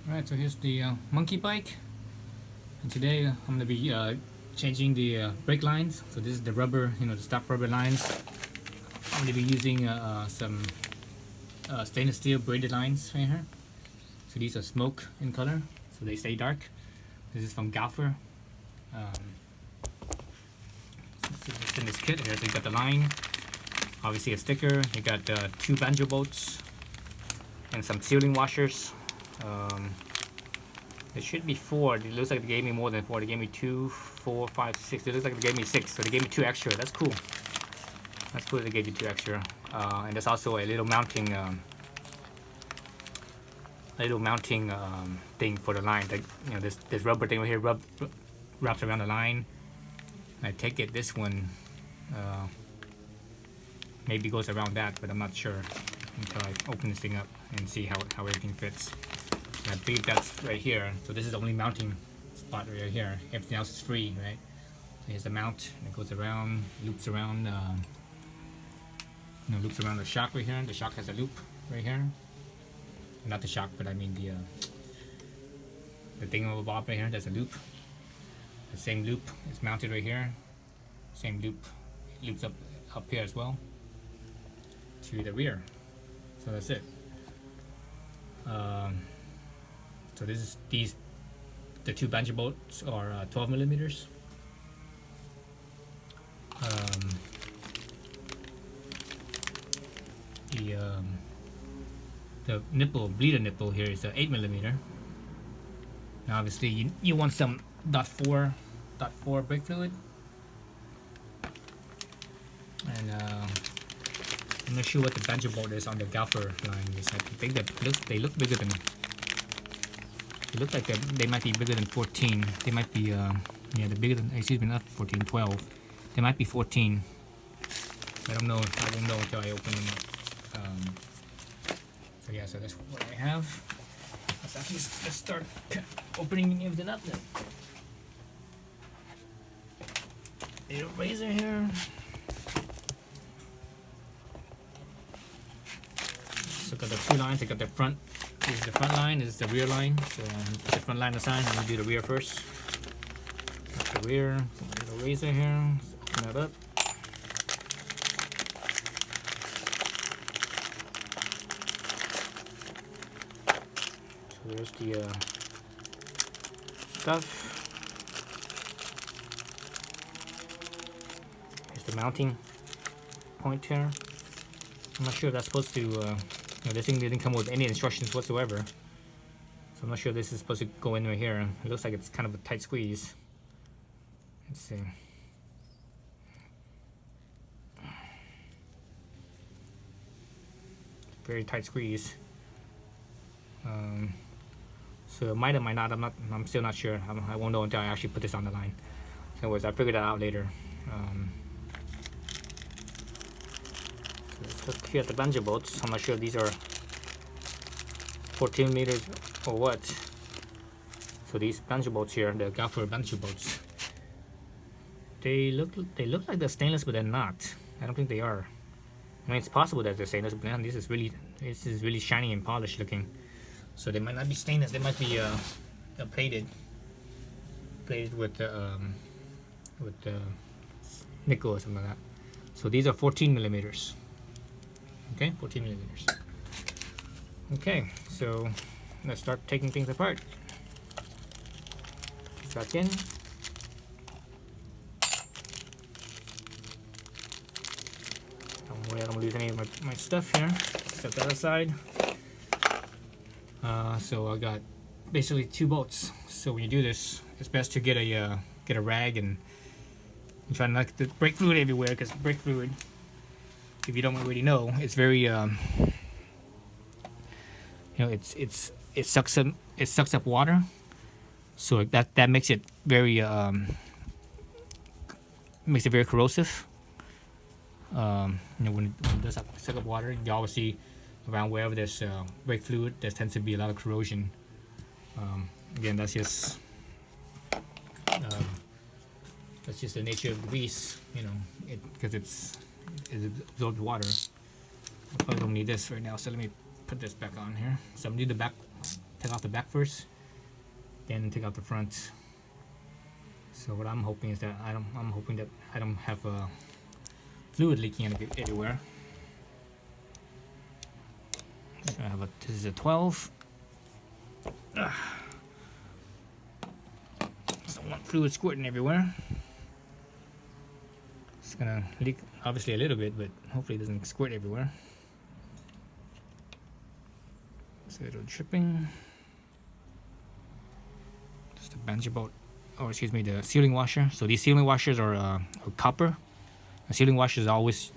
Alright, so here's the monkey bike, and today I'm going to be changing the brake lines. So this is the rubber, the stock rubber lines. I'm going to be using some stainless steel braided lines right here. So these are smoke in color, so they stay dark. This is from Galfer. It's in this kit here. So you got the line, obviously a sticker. You got 2 banjo bolts and some sealing washers. It should be 4. It looks like they gave me more than 4. They gave me 2, 4, 5, 6. It looks like they gave me 6. So they gave me 2 extra. That's cool. That's cool. They gave you 2 extra. And there's also a little mounting, thing for the line. Like, this rubber thing right here wraps around the line. I take it this one maybe goes around that, but I'm not sure until I open this thing up and see how everything fits. I believe that's right here. So this is the only mounting spot right here. Everything else is free, right? So here's the mount, and it goes around, loops around, loops around the shock right here. The shock has a loop right here. Not the shock, but I mean the thing over bob right here. There's a loop. The same loop is mounted right here. Same loop loops up here as well to the rear. So that's it. So this is the 2 banjo bolts are 12 millimeters. The nipple, bleeder nipple here is 8 millimeter. Now obviously you want some .4 brake fluid, and I'm not sure what the banjo bolt is on the Galfer line. I think that they look bigger than. It looks like they might be bigger than 14. They might be they're bigger than, excuse me, not 14, 12. They might be 14. I don't know. I won't know until I open them up. So yeah, so that's what I have. Let's start opening everything up then. Little razor here. So got the 2 lines. I got the front. This is the front line. This is the rear line. So put the front line aside. I'm gonna do the rear first. That's the rear. So little razor here. Open that up. So there's the stuff. Here's the mounting point here. I'm not sure if that's supposed to. This thing didn't come with any instructions whatsoever, so I'm not sure this is supposed to go in right here. It looks like it's kind of a tight squeeze. Let's see. Very tight squeeze. So it might or might not. I'm still not sure. I won't know until I actually put this on the line. So anyways, I figured that out later. Look here at the banjo bolts. I'm not sure if these are 14 meters or what. So these banjo bolts here, the Galfer banjo bolts, they look like they're stainless, but they're not. I don't think they are. I mean, it's possible that they're stainless, but man, this is really shiny and polished looking. So they might not be stainless. They might be plated with nickel or something like that. So these are 14 millimeters. Okay, 14 millimeters. Okay, so let's start taking things apart. Put back in. Don't worry, I don't lose any of my stuff here. Set that aside. So I got basically 2 bolts. So when you do this, it's best to get a rag and try not to get the brake fluid everywhere, because brake fluid, if you don't already know, it's very it sucks up water, so that makes it very corrosive. When it does suck up water, you always see around wherever there's brake fluid, there tends to be a lot of corrosion. Again, that's just the nature of the beast, because it absorbs water. I probably don't need this right now, so let me put this back on here. So I'm gonna do the take off the back first, then take out the front. So what I'm hoping is that I'm hoping that I don't have fluid leaking everywhere. So I have this is a 12. Don't want fluid squirting everywhere. It's gonna leak obviously a little bit, but hopefully it doesn't squirt everywhere. So it'll dripping. Just a banjo bolt, or excuse me, the sealing washer. So these sealing washers are copper. A sealing washer is always,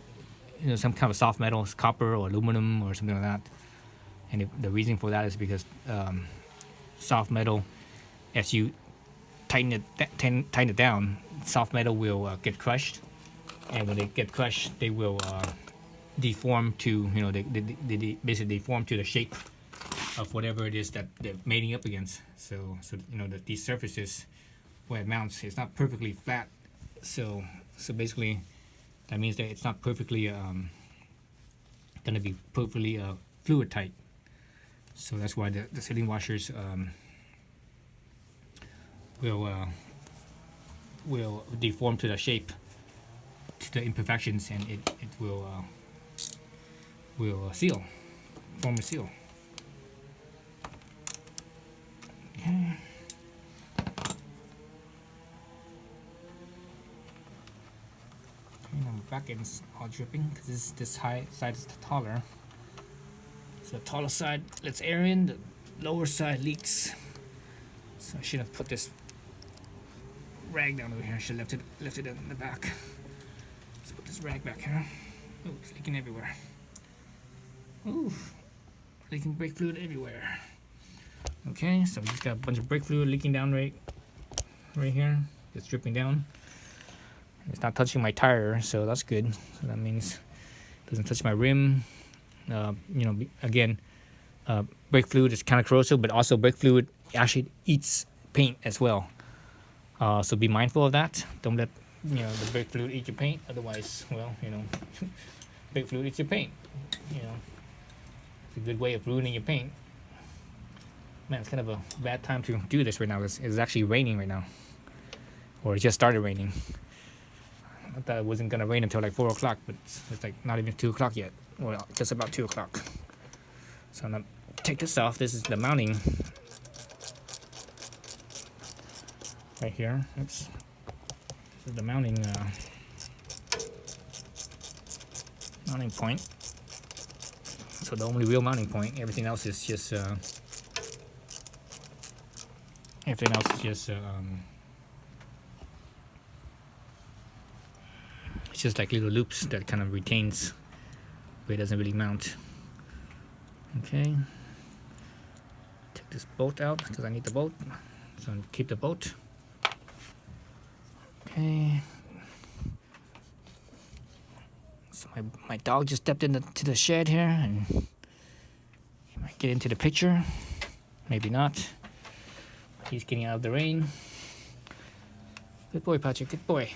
you know, some kind of soft metal, copper or aluminum or something like that. And the reason for that is because soft metal, as you tighten it down, soft metal will get crushed, and when they get crushed, they will deform to, you know, they basically deform to the shape of whatever it is that they're mating up against. So you know that these surfaces where it mounts, it's not perfectly flat. So basically, that means that it's not perfectly gonna be perfectly fluid tight. So that's why the sealing washers will deform to the shape, to the imperfections, and it will seal, form a seal. Okay. Now my back end's all dripping because this high side is taller. So the taller side lets air in, the lower side leaks. So I should have put this rag down over here. I should have left it in the back. Let's put this rag back here. Oh, it's leaking everywhere. Ooh, leaking brake fluid everywhere. Okay, so we just got a bunch of brake fluid leaking down right here. It's dripping down. It's not touching my tire, so that's good. So that means it doesn't touch my rim. You know, again, brake fluid is kind of corrosive, but also brake fluid actually eats paint as well. So be mindful of that. Don't let, you know, the brake fluid eat your paint. Otherwise, well, you know, brake fluid eats your paint. You know, it's a good way of ruining your paint. Man, it's kind of a bad time to do this right now. It's actually raining right now, or it just started raining. I thought it wasn't gonna rain until like 4 o'clock, but it's like not even 2 o'clock yet. Well, just about 2 o'clock. So I'm gonna take this off. This is the mounting right here. Oops. This is the mounting point. So the only real mounting point. Everything else is just it's just like little loops that kind of retains, but it doesn't really mount. Okay, take this bolt out because I need the bolt, so I'll keep the bolt. Okay, so my dog just stepped into the shed here, and he might get into the picture, maybe not. He's getting out of the rain. Good boy, Patrick, good boy.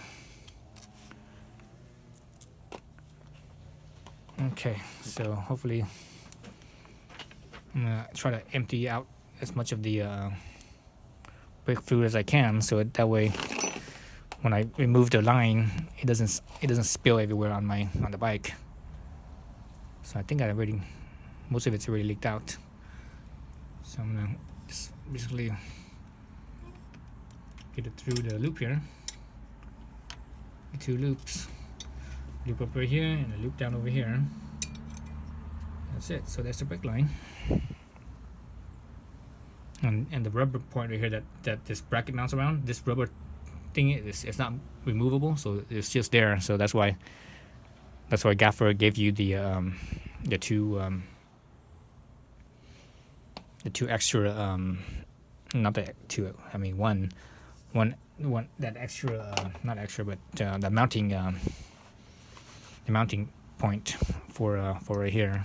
Okay, so hopefully I'm gonna try to empty out as much of the brake fluid as I can, so that way when I remove the line, it doesn't spill everywhere on the bike. So I think most of it's already leaked out. So I'm gonna just basically get it through the loop here. The 2 loops. Loop up right here and a loop down over here. That's it. So that's the brake line. And the rubber point right here that this bracket mounts around, this rubber thing it's not removable, so it's just there. So that's why Gaffer gave you the two extra not the two, I mean one that extra not extra, but the mounting point for right here.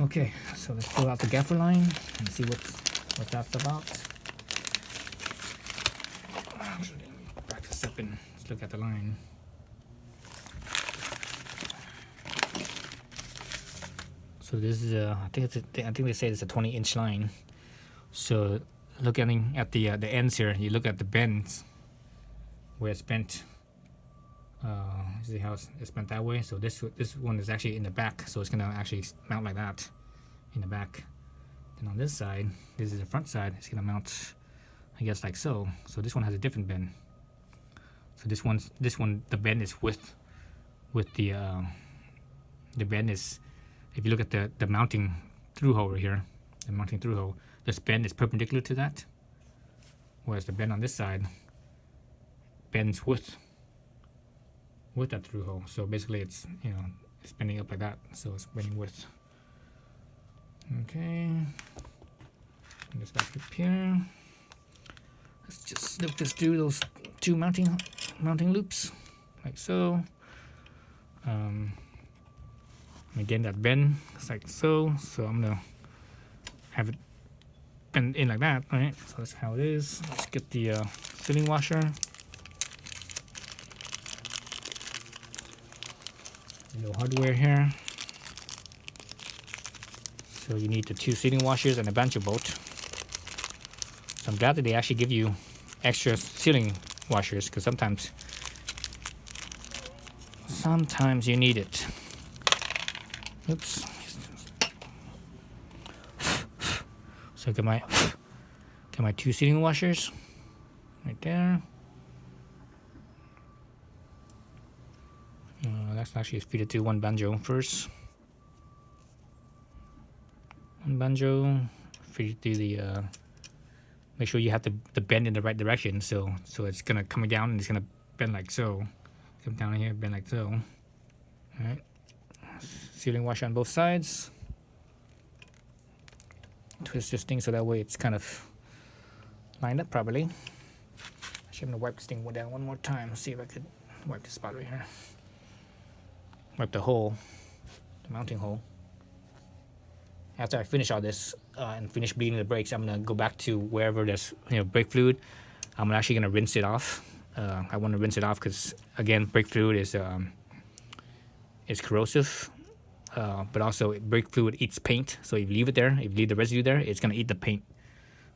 Okay, so let's pull out the gaffer line and see what that's about. Actually, let me back this up and let's look at the line. So this is I think they say it's a 20-inch line. So looking at the ends here, you look at the bends where it's bent. See how it's bent that way. So this one is actually in the back, so it's gonna actually mount like that in the back. Then on this side, this is the front side, it's gonna mount, I guess, like so. So this one has a different bend. So this one the bend is with the bend is, if you look at the mounting through hole right here, the mounting through hole, this bend is perpendicular to that, whereas the bend on this side bends with that through hole. So basically it's, you know, it's bending up like that, so it's bending with. Okay, bring this back up here. Let's just look this through those two mounting loops like so. Again, that bend is like so, so I'm gonna have it bend in like that. All right, so that's how it is. Let's get the sealing washer. No hardware here. So you need the 2 sealing washers and a banjo bolt. So I'm glad that they actually give you extra sealing washers, because sometimes you need it. Oops. So get my 2 sealing washers right there. Let's actually feed it to one banjo first. One banjo, feed it to the. Make sure you have the bend in the right direction. So it's gonna come down and it's gonna bend like so. Come down here, bend like so. All right. Sealing washer on both sides. Twist this thing so that way it's kind of lined up properly. Actually, I'm gonna wipe this thing down one more time. See if I could wipe this spot right here. Wipe the hole, the mounting hole. After I finish all this and finish bleeding the brakes, I'm gonna go back to wherever there's, you know, brake fluid. I'm actually gonna rinse it off. I want to rinse it off because, again, brake fluid is corrosive, but also brake fluid eats paint. So if you leave it there, if you leave the residue there, it's gonna eat the paint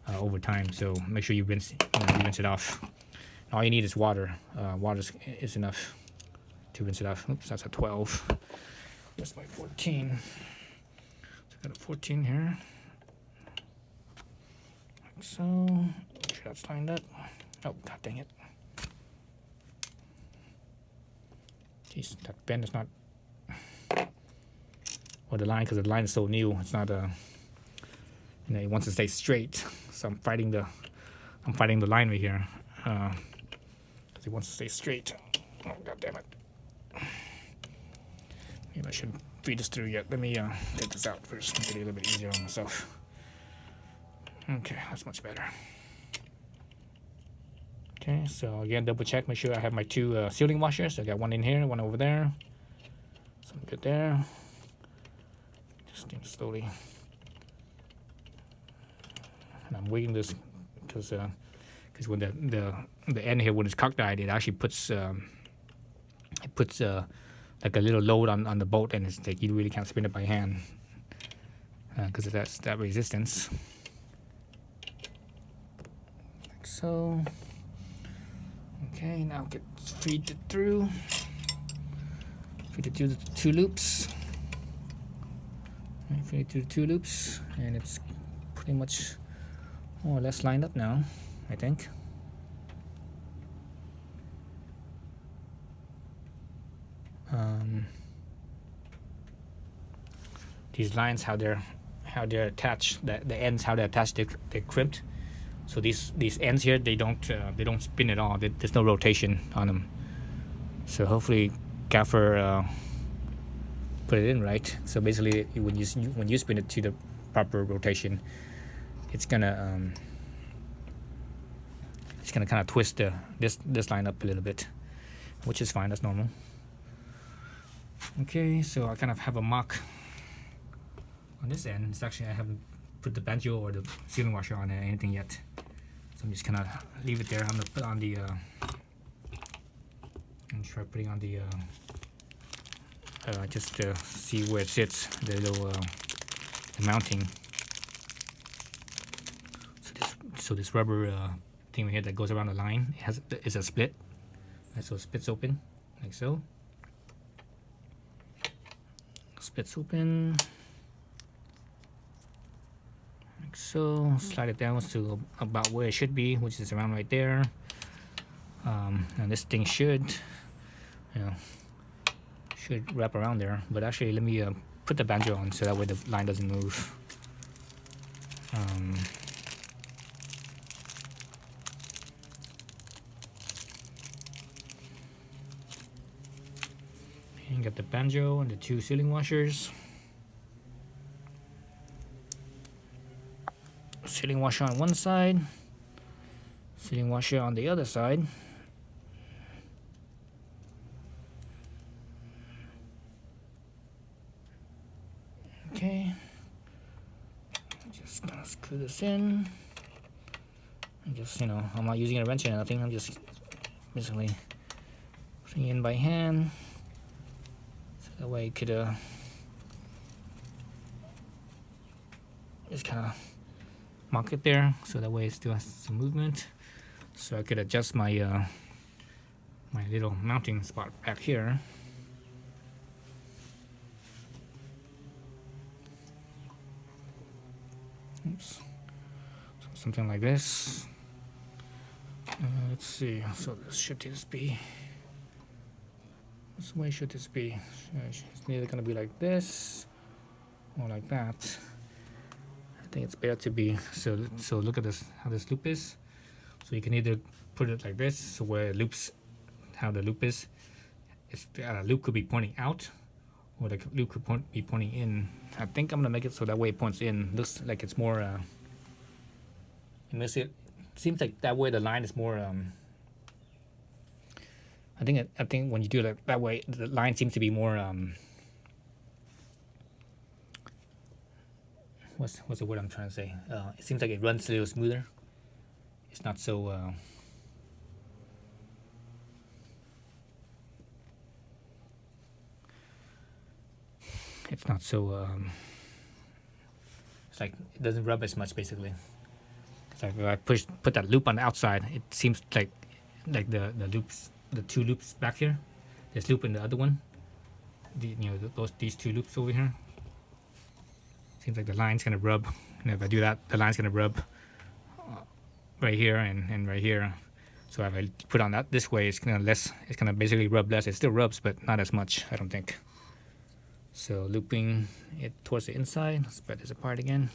over time. So make sure you rinse it off. And all you need is water. Water is enough to rinse it off. Oops, that's a 12. That's my 14. So I got a 14 here. Like so. Make sure that's lined up. Oh, god dang it. Jeez, that bend is not. Or the line, because the line is so new, it's not you know, it wants to stay straight. So I'm fighting the line right here, because it wants to stay straight. Oh god damn it. Maybe I shouldn't feed this through yet. Let me take this out first, make it a little bit easier on myself. Okay, that's much better. Okay, so again, double check, make sure I have my 2 sealing washers. I got one in here, one over there. So I'm good there. Just think slowly. And I'm waiting this because when the end here, when it's cockeyed, it actually puts like a little load on the bolt, and it's like you really can't spin it by hand because of that resistance. Like so. Okay, now feed it through. Feed it through the 2 loops. Feed it through the 2 loops, and it's pretty much more or less lined up now, I think. These lines, how they're attached, the ends, how they're attached, they're crimped. So these ends here, they don't spin at all. There's no rotation on them. So hopefully Gaffer put it in right. So basically, when you spin it to the proper rotation, it's gonna kind of twist this line up a little bit, which is fine. That's normal. Okay, so I kind of have a mock on this end. It's actually, I haven't put the banjo or the sealing washer on it or anything yet, so I'm just gonna leave it there. I'm gonna put on the and try putting on the just to see where it sits, the little the mounting. So this rubber thing right here that goes around the line is a split. And so it splits open like so. Splits open like so. Slide it down to about where it should be, which is around right there. And this thing should, should wrap around there. But actually, let me put the banjo on so that way the line doesn't move. You got the banjo and the 2 sealing washers. Sealing washer on one side, sealing washer on the other side. Okay, just gonna screw this in. And just, I'm not using a wrench or nothing. I'm just basically putting it in by hand. So that way it could just kind of mark it there. So that way it still has some movement. So I could adjust my my little mounting spot back here. Oops. So something like this. Let's see. So this should this be? Which way should this be? It's either gonna be like this or like that. I think it's better to be so. Look at this. How this loop is. So you can either put it like this, so where it loops, how the loop is. It's loop could be pointing out, or the loop could be pointing in. I think I'm gonna make it so that way it points in. Looks like it's more. It seems like that way the line is more. I think when you do it that way, the line seems to be more. What's the word I'm trying to say? It seems like it runs a little smoother. It's not so. It's not so. It's like it doesn't rub as much basically. It's like if I put that loop on the outside, it seems like the loops, the 2 loops back here. There's loop in the other one. These 2 loops over here. Seems like the line's gonna rub. And if I do that, the line's gonna rub right here and right here. So if I put on that this way, it's gonna basically rub less. It still rubs, but not as much, I don't think. So looping it towards the inside. Spread this apart again.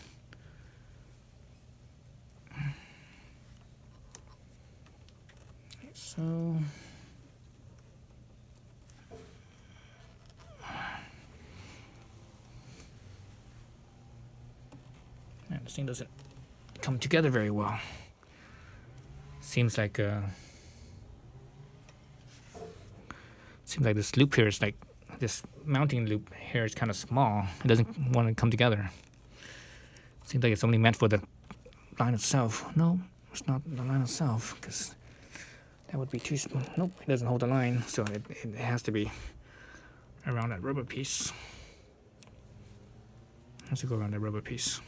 So and this thing doesn't come together very well. Seems like this loop here is like this mounting loop here is kind of small. It doesn't want to come together. Seems like it's only meant for the line itself. No, it's not the line itself, because that would be too small. Nope, it doesn't hold the line, so it has to be around that rubber piece. It has to go around that rubber piece.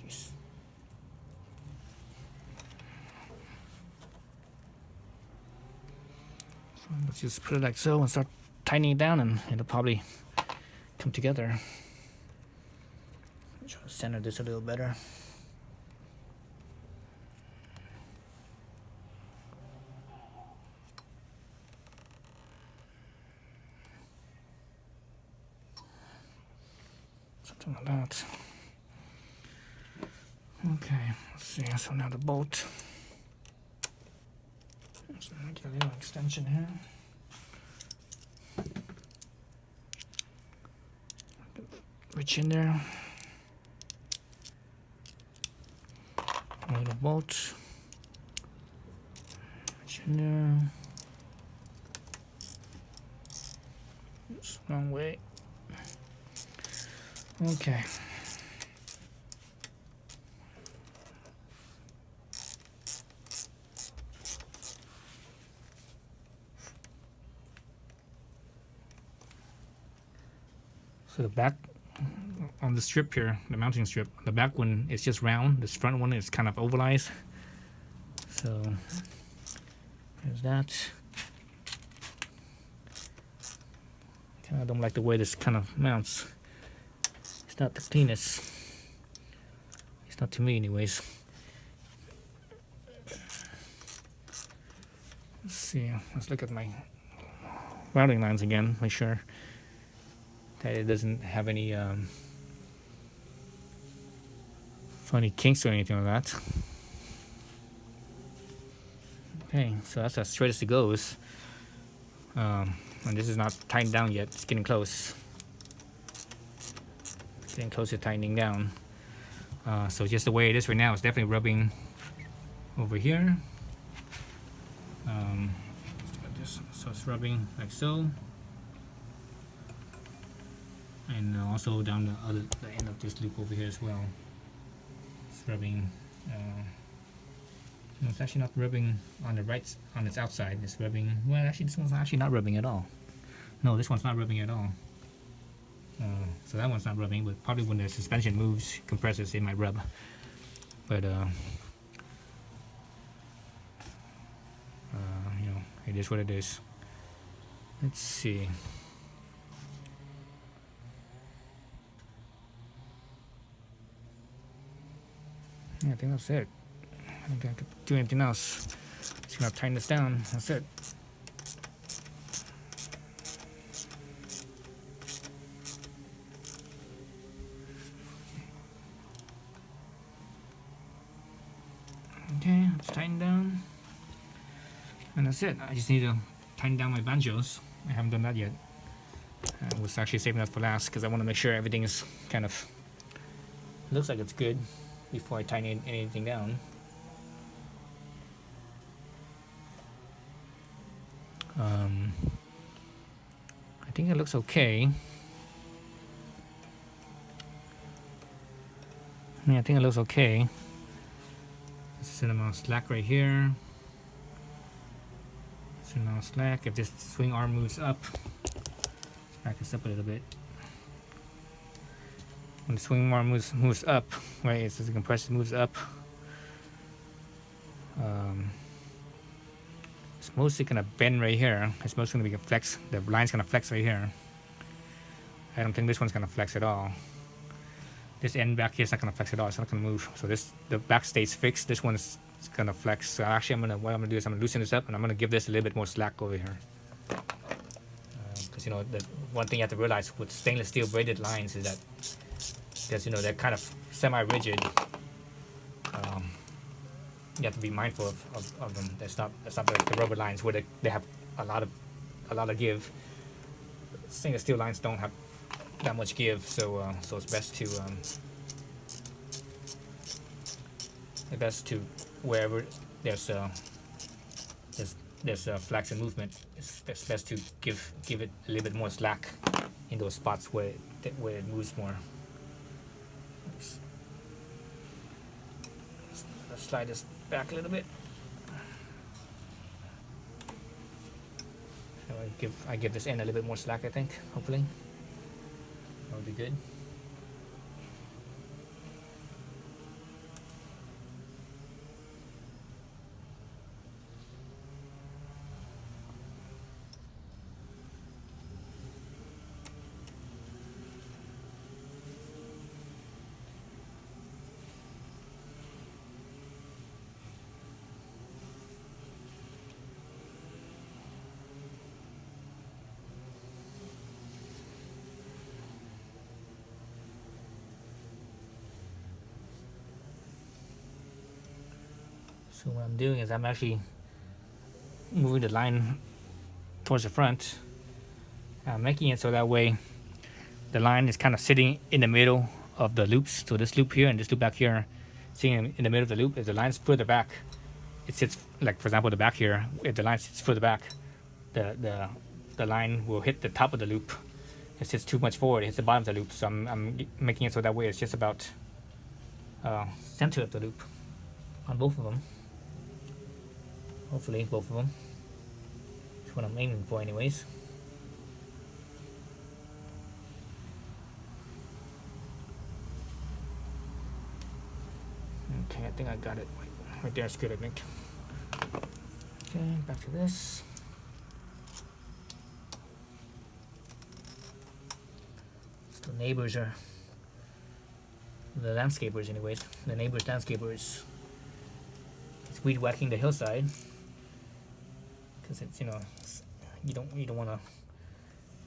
Jeez. So let's just put it like so and start tightening it down, and it'll probably come together. Try to center this a little better. Something like that. Okay, let's see. So now the bolt. So get a little extension here. Reach in there. A little bolt. Reach in there. Oops, wrong way. Okay. So the back on the strip here, the mounting strip, the back one is just round. This front one is kind of ovalized. So there's that. I don't like the way this kind of mounts. It's not the cleanest. It's not to me anyways. Let's see, let's look at my routing lines again, make sure that it doesn't have any funny kinks or anything like that. Okay, so that's as straight as it goes. And this is not tightened down yet, it's getting close. It's getting close to tightening down. So just the way it is right now, it's definitely rubbing over here. So it's rubbing like so. And also down the end of this loop over here as well. It's rubbing. No, it's actually not rubbing on the right, on its outside. It's rubbing. Well, actually, this one's actually not rubbing at all. No, this one's not rubbing at all. So that one's not rubbing, but probably when the suspension moves, compresses, it might rub. But you know, it is what it is. Let's see. Yeah, I think that's it. I don't think I could do anything else. Just gonna tighten this down. That's it. Okay, let's tighten down. And that's it. I just need to tighten down my banjos. I haven't done that yet. I was actually saving that for last because I want to make sure everything is kind of looks like it's good before I tighten anything down. I think it looks okay. Yeah, I think it looks okay. This is an amount of slack right here. This is an amount of slack. If this swing arm moves up, let's back this up a little bit. When the swing arm moves up, right, it's the compressor moves up. It's mostly gonna bend right here. It's mostly gonna be a flex. The line's gonna flex right here. I don't think this one's gonna flex at all. This end back here is not gonna flex at all. It's not gonna move. So the back stays fixed. This one's gonna flex. So actually, what I'm gonna do is I'm gonna loosen this up and I'm gonna give this a little bit more slack over here. Because you know, the one thing you have to realize with stainless steel braided lines is that because you know they're kind of semi-rigid. You have to be mindful of them. That's not like the rubber lines where they have a lot of give. Stainless steel lines don't have that much give, so it's best to wherever there's flex and movement, it's best to give it a little bit more slack in those spots where it moves more. Let's slide this back a little bit. So I give this end a little bit more slack, I think, hopefully. That would be good. So what I'm doing is I'm actually moving the line towards the front, making it so that way the line is kind of sitting in the middle of the loops. So this loop here and this loop back here, sitting in the middle of the loop. If the line's further back, it sits, like for example the back here, if the line sits further back, the the line will hit the top of the loop. If it's too much forward, it hits the bottom of the loop. So I'm making it so that way it's just about center of the loop on both of them. Hopefully both of them. That's what I'm aiming for anyways. Okay, I think I got it. Right there's good, I think. Okay, back to this. So the neighbors are the landscapers anyways. The neighbors landscapers. It's weed whacking the hillside. Because it's, you know, you don't want to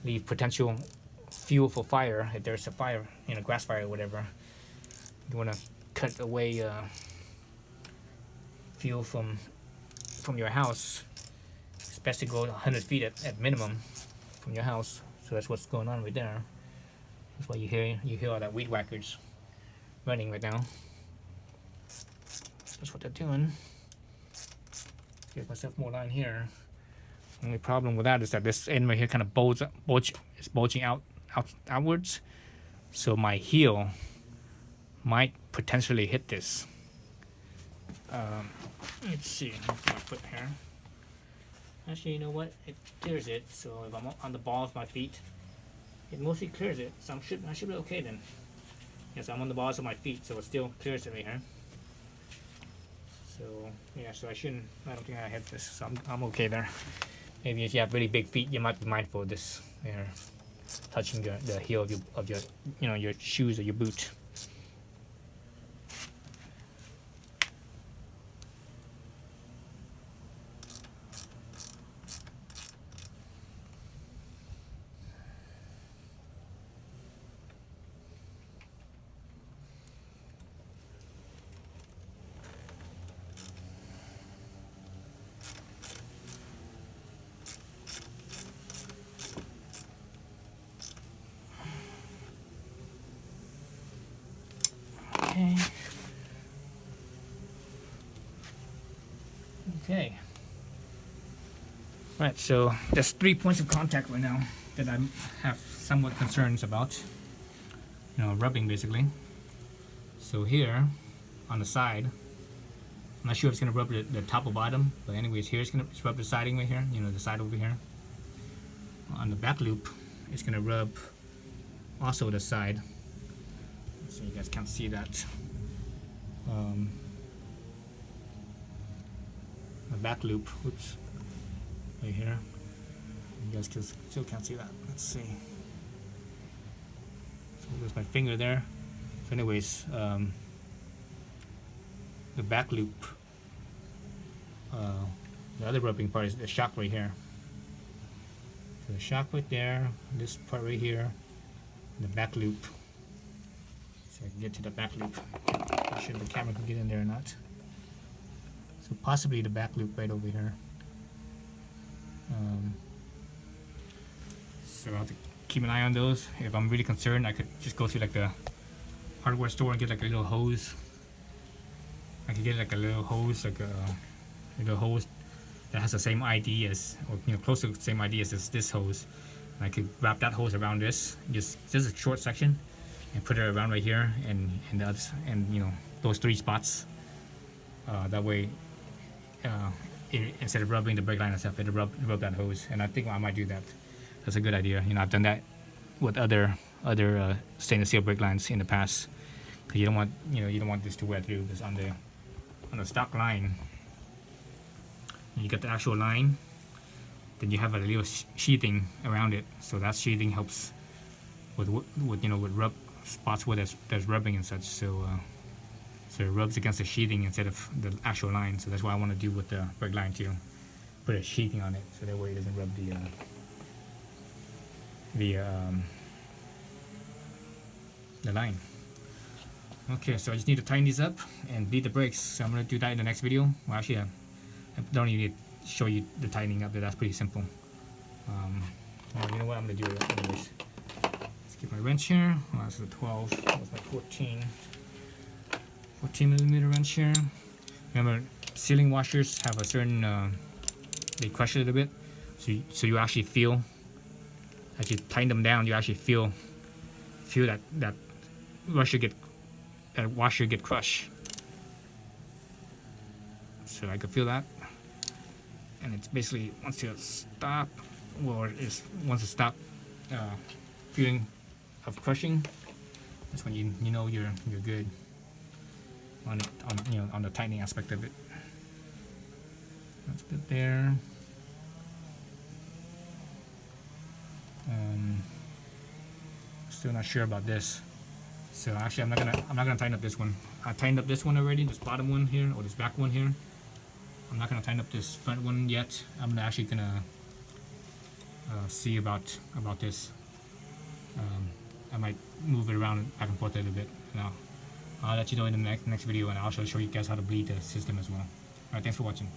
leave potential fuel for fire if there's a fire, you know, grass fire or whatever. You want to cut away fuel from your house, especially go 100 feet at minimum from your house. So that's what's going on right there. That's why you hear all that weed whackers running right now. That's what they're doing. Give myself more line here. Only problem with that is that this end right here kind of is bulging outwards. So my heel might potentially hit this. Let's see. I'll put my foot here. Actually, you know what? It clears it. So if I'm on the ball of my feet, it mostly clears it. So I should be okay then. Yes, I'm on the balls of my feet, so it still clears it right here. So yeah, so I don't think I hit this. So I'm okay there. Maybe if you have really big feet, you might be mindful of this. You're touching the heel of your your shoes or your boot. Okay. Right, so there's 3 points of contact right now that I have somewhat concerns about. You know, rubbing basically. So here, on the side, I'm not sure if it's gonna rub the top or bottom, but anyways, here it's gonna rub the siding right here. You know, the side over here. On the back loop, it's gonna rub also the side. So you guys can't see that. The back loop, oops, right here. You guys still can't see that. Let's see. So there's my finger there. So anyways, the back loop, the other rubbing part is the shock right here. So the shock right there, this part right here, the back loop. So I can get to the back loop. Not sure if the camera can get in there or not. So possibly the back loop right over here. So I'll have to keep an eye on those. If I'm really concerned, I could just go to like the hardware store and get like a little hose. I could get like a little hose, like a little hose that has the same ID as, or close to the same ID as this hose. And I could wrap that hose around this, just a short section, and put it around right here, and the others, and those 3 spots. That way, instead of rubbing the brake line itself, it'll rub that hose. And I think I might do that. That's a good idea. I've done that with other stainless steel brake lines in the past. Because you don't want this to wear through. Because on the stock line, you get the actual line, then you have a little sheathing around it. So that sheathing helps with rub spots where there's rubbing and such. So it rubs against the sheathing instead of the actual line. So that's what I want to do with the brake line too. Put a sheathing on it so that way it doesn't rub the line. Okay, so I just need to tighten these up and bleed the brakes. So I'm going to do that in the next video. Well, actually, I don't even need to show you the tightening up there. That's pretty simple. Well, you know what? I'm going to do it anyways. Let's get my wrench here. Well, that's a 12. That's my 14 millimeter wrench here. Remember, sealing washers have a certain, they crush it a little bit. So you actually feel as you tighten them down, you actually feel that washer get crushed. So I could feel that, and it's basically once you stop, or once it stop feeling of crushing, that's when you know you're good on it, on the tightening aspect of it. That's good there. Still not sure about this. So actually, I'm not gonna tighten up this one. I tightened up this one already, this bottom one here, or this back one here. I'm not gonna tighten up this front one yet. I'm actually gonna see about this. I might move it around back and forth a little bit. Now, I'll let you know in the next video, and I'll also show you guys how to bleed the system as well. Alright, thanks for watching.